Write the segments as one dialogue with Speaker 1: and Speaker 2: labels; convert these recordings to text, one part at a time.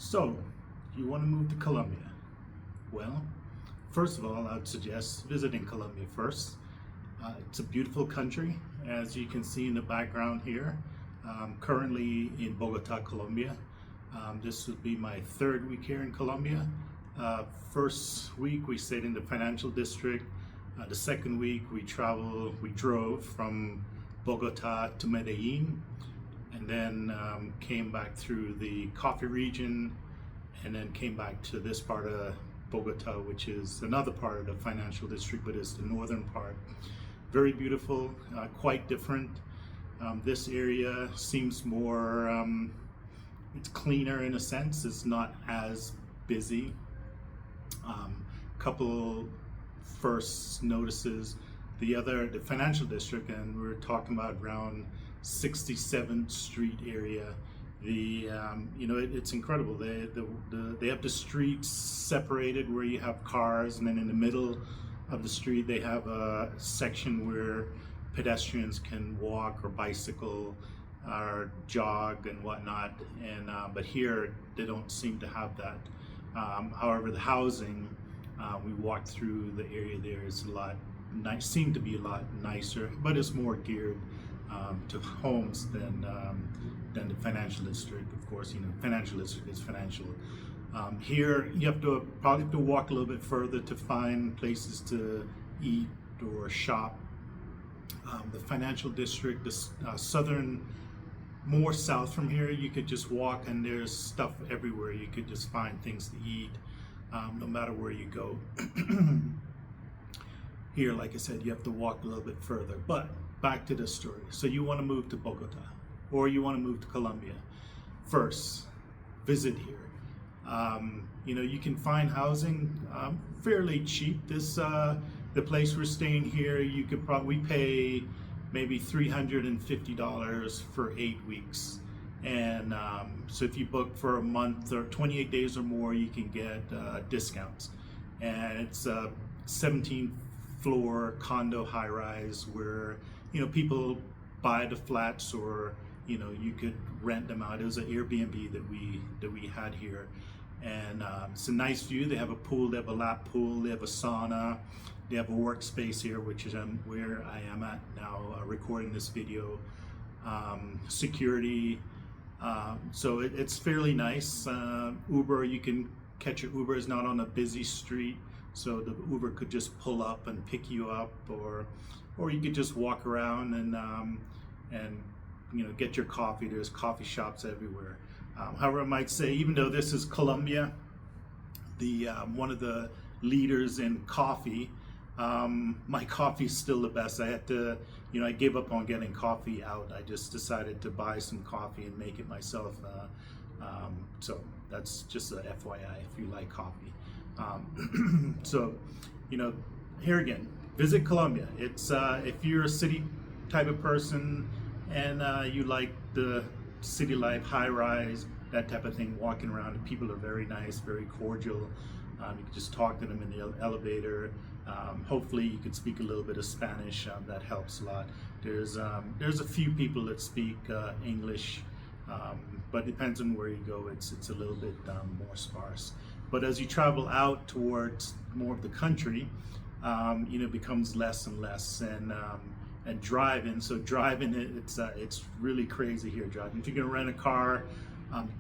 Speaker 1: So, you want to move to Colombia? Well, first of all, I'd suggest visiting Colombia first. It's a beautiful country, as you can see in the background here. Currently in Bogota, Colombia. This would be my third week here in Colombia. First week we stayed in the financial district. The second week we drove from Bogota to Medellin, and then came back through the coffee region, and then came back to this part of Bogota, which is another part of the financial district, but it's the northern part. Very beautiful, quite different. This area seems more, it's cleaner in a sense. It's not as busy. Couple first notices, the financial district, and we're talking about around 67th Street area. It's incredible. They have the streets separated where you have cars, and then in the middle of the street they have a section where pedestrians can walk or bicycle or jog and whatnot. And but here they don't seem to have that. However, the housing, we walked through the area there, is a lot nice, seemed to be a lot nicer, but it's more geared to homes than the financial district. Of course, financial district is financial. Here you probably have to walk a little bit further to find places to eat or shop. The financial district, the southern, more south from here, you could just walk and there's stuff everywhere. You could just find things to eat, no matter where you go. Here, like I said, you have to walk a little bit further. But back to the story. So you want to move to Bogota, or you want to move to Colombia. First, visit here. You can find housing fairly cheap. The place we're staying here, you could probably pay maybe $350 for 8 weeks. And so if you book for a month or 28 days or more, you can get discounts. And it's a 17-floor condo high-rise where people buy the flats, or you could rent them out. It was an Airbnb that we had here, and it's a nice view. They have a pool, they have a lap pool, they have a sauna, they have a workspace here, which is where I am at now, recording this video. Security, so it's fairly nice. Uber, you can catch an Uber. Is not on a busy street, so the Uber could just pull up and pick you up, or you could just walk around and get your coffee. There's coffee shops everywhere. However, I might say, even though this is Colombia, the one of the leaders in coffee, my coffee is still the best. I had to, I gave up on getting coffee out. I just decided to buy some coffee and make it myself. So that's just a FYI if you like coffee. So, here again, visit Colombia. It's if you're a city type of person and you like the city life, high rise, that type of thing, walking around, the people are very nice, very cordial. You can just talk to them in the elevator. Hopefully you could speak a little bit of Spanish. That helps a lot. There's a few people that speak English, but it depends on where you go. It's a little bit more sparse. But as you travel out towards more of the country, it becomes less and less. And driving, so driving, it's really crazy here driving. If you're gonna rent a car,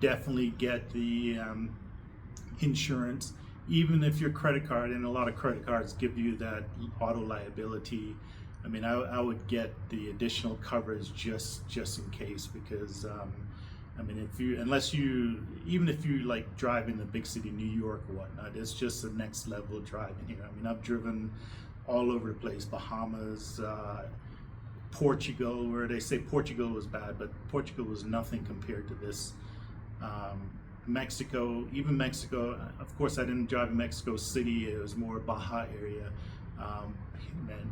Speaker 1: definitely get the insurance. Even if your credit card, and a lot of credit cards give you that auto liability, I mean, I would get the additional coverage just in case, because I mean, even if you like drive in the big city, New York or whatnot, it's just the next level of driving here. I mean, I've driven all over the place, Bahamas, Portugal, where they say Portugal was bad, but Portugal was nothing compared to this. Mexico, even Mexico, of course I didn't drive in Mexico City, it was more Baja area. Man,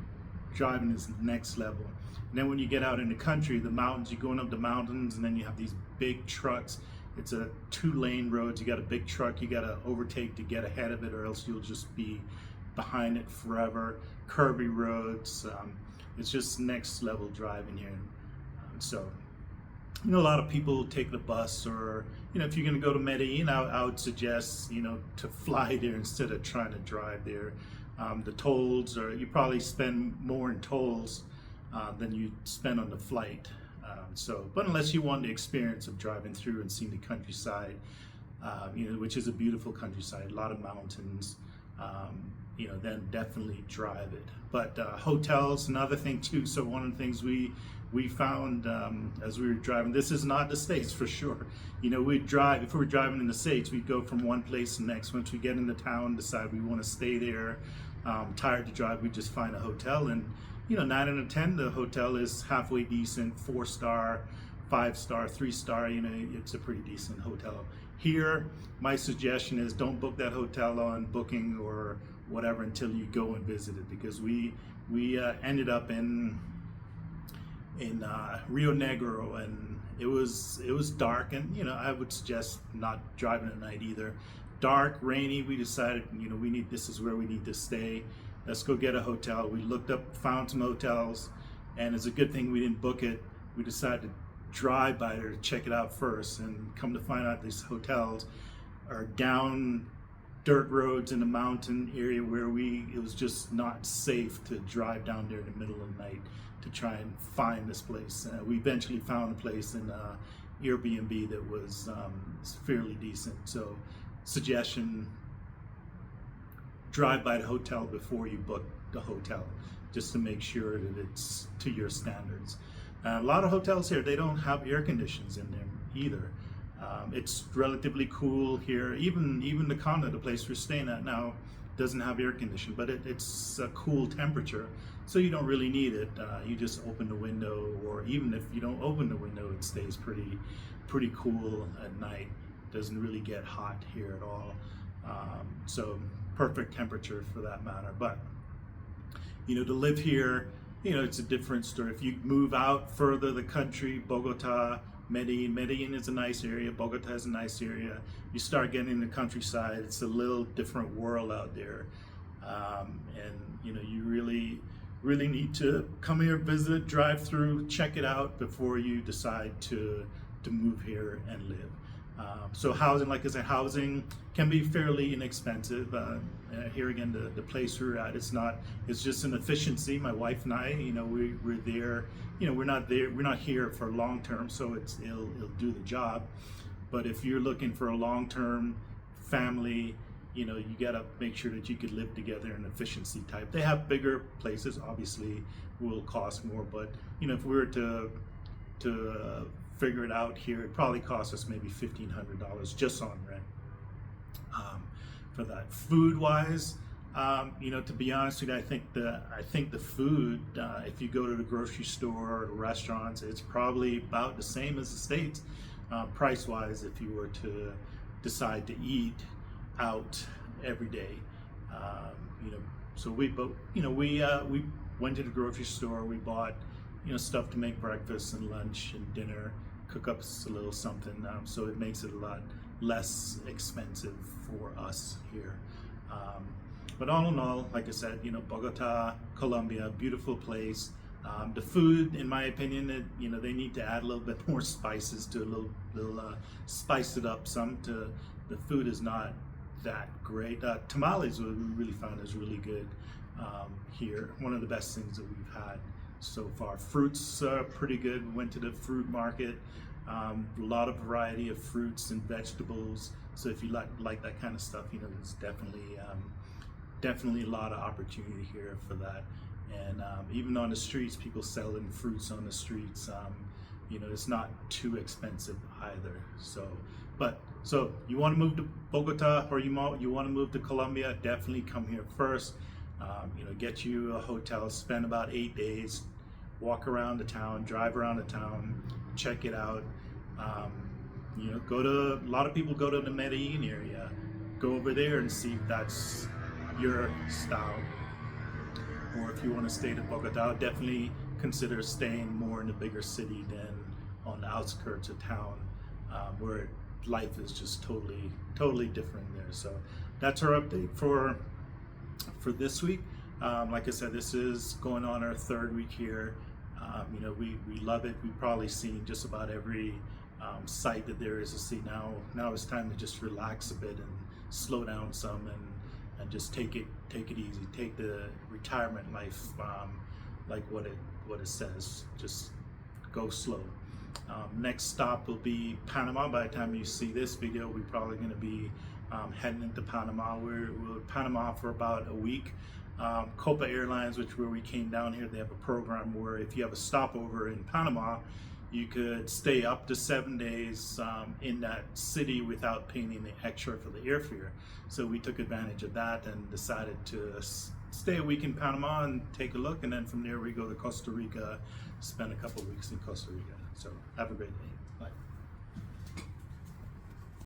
Speaker 1: driving is next level. And then when you get out in the country, the mountains, you're going up the mountains, and then you have these big trucks. It's a 2-lane road. You got a big truck, you got to overtake to get ahead of it, or else you'll just be behind it forever. Curvy roads. It's just next level driving here. So a lot of people take the bus, or if you're going to go to Medellin, I would suggest to fly there instead of trying to drive there. The tolls, or you probably spend more in tolls than you spend on the flight. But unless you want the experience of driving through and seeing the countryside, which is a beautiful countryside, a lot of mountains, then definitely drive it. But hotels, another thing too. So one of the things we found as we were driving, this is not the States for sure. We'd drive, if we were driving in the States, we'd go from one place to the next. Once we get into town, decide we want to stay there, tired to drive, we just find a hotel. And 9 out of 10, the hotel is halfway decent, 4-star, 5-star, 3-star, it's a pretty decent hotel. Here, my suggestion is don't book that hotel on Booking or whatever until you go and visit it, because we ended up in Rio Negro, and it was dark, and I would suggest not driving at night either. Dark, rainy. We decided this is where we need to stay. Let's go get a hotel. We looked up, found some hotels, and it's a good thing we didn't book it. We decided to drive by there to check it out first, and come to find out these hotels are down dirt roads in the mountain area where it was just not safe to drive down there in the middle of the night to try and find this place. We eventually found a place in Airbnb that was fairly decent. So suggestion, drive by the hotel before you book the hotel, just to make sure that it's to your standards. A lot of hotels here, they don't have air conditions in them either. It's relatively cool here. Even the condo, the place we're staying at now, doesn't have air conditioning, but it's a cool temperature, so you don't really need it. You just open the window, or even if you don't open the window, it stays pretty cool at night. Doesn't really get hot here at all. So perfect temperature for that matter. But to live here, it's a different story. If you move out further the country, Bogota, Medellin is a nice area, Bogota is a nice area. You start getting in the countryside, it's a little different world out there. And you really need to come here, visit, drive through, check it out before you decide to move here and live. So housing, like I said, housing can be fairly inexpensive. Here again, the place we're at, it's just an efficiency. My wife and I, we're there. We're not here for long term, so it'll do the job. But if you're looking for a long term family, you gotta make sure that you could live together in efficiency type. They have bigger places, obviously will cost more, but if we were to figure it out here, it probably costs us maybe $1,500 just on rent. For that, food wise, to be honest with you, I think the food, if you go to the grocery store or the restaurants, it's probably about the same as the States, price wise, if you were to decide to eat out every day. So we went to the grocery store, we bought stuff to make breakfast and lunch and dinner, cook up a little something, so it makes it a lot less expensive for us here. But all in all, like I said, Bogota, Colombia, beautiful place. The food, in my opinion, they need to add a little bit more spices to spice it up some. The food is not that great. Tamales, we really found is really good here. One of the best things that we've had so far. Fruits are pretty good. Went to the fruit market. A lot of variety of fruits and vegetables. So if you like that kind of stuff, there's definitely a lot of opportunity here for that. And even on the streets, people selling fruits on the streets. It's not too expensive either. So you want to move to Bogota, or you want to move to Colombia, definitely come here first. Get you a hotel, spend about 8 days, walk around the town, drive around the town, check it out. A lot of people go to the Medellin area, go over there and see if that's your style. Or if you want to stay to Bogota, definitely consider staying more in the bigger city than on the outskirts of town, where life is just totally different there. So that's our update for this week. Like I said, this is going on our 3rd week here. We love it. We've probably seen just about every site that there is to see now. Now it's time to just relax a bit and slow down some and just take it easy. Take the retirement life like what it says. Just go slow. Next stop will be Panama. By the time you see this video, we're probably going to be heading into Panama. We're in Panama for about a week. Copa Airlines, where we came down here, they have a program where if you have a stopover in Panama, you could stay up to 7 days in that city without paying any extra for the airfare. So we took advantage of that and decided to stay a week in Panama and take a look, and then from there we go to Costa Rica, spend a couple of weeks in Costa Rica. So have a great day.